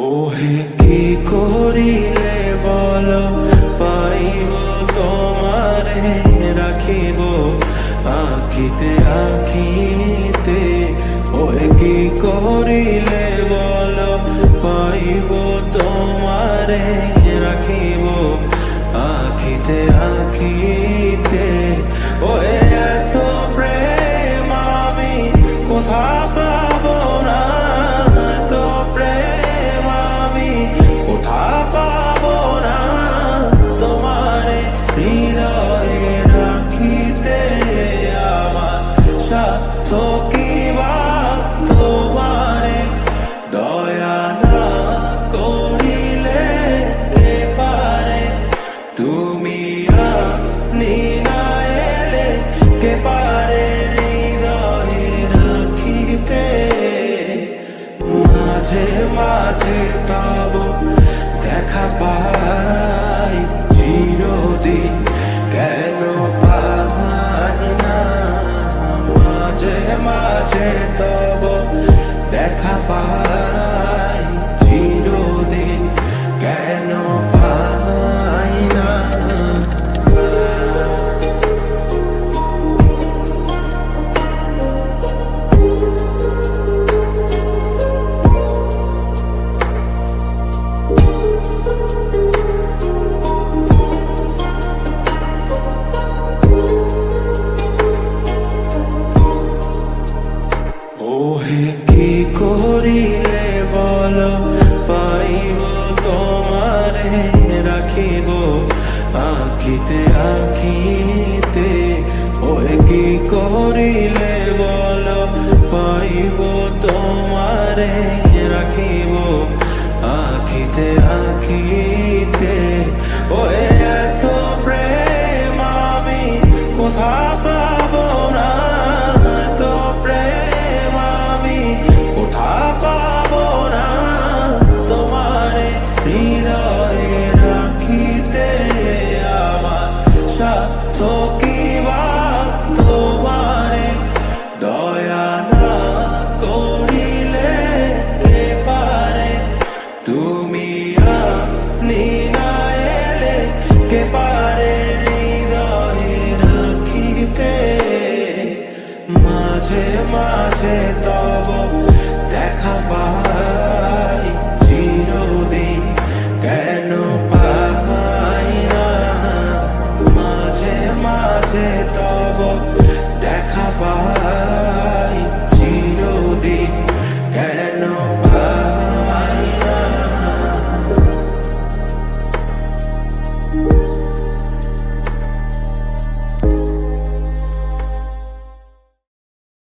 ওহে কি করিলে বলো পাইব তোমারে রাখিব আখিতে আখিতে। ওহে কি করিলে বলো পাইব তোমারে রাখিব আখিতে আখিতে। ওহে এত প্রেম আমি কোথা পাবো না, এত প্রেম আমি কোথা পাবো না। তোমারে হৃদয়ে রাখিতে আমার স্বার্থ কি বা তোমারে দয়া না করিলে কে পারে। তুমি আপনি না এলে কে পারে হৃদয়ে রাখিতে। মাঝে মাঝে তব দেখা পাই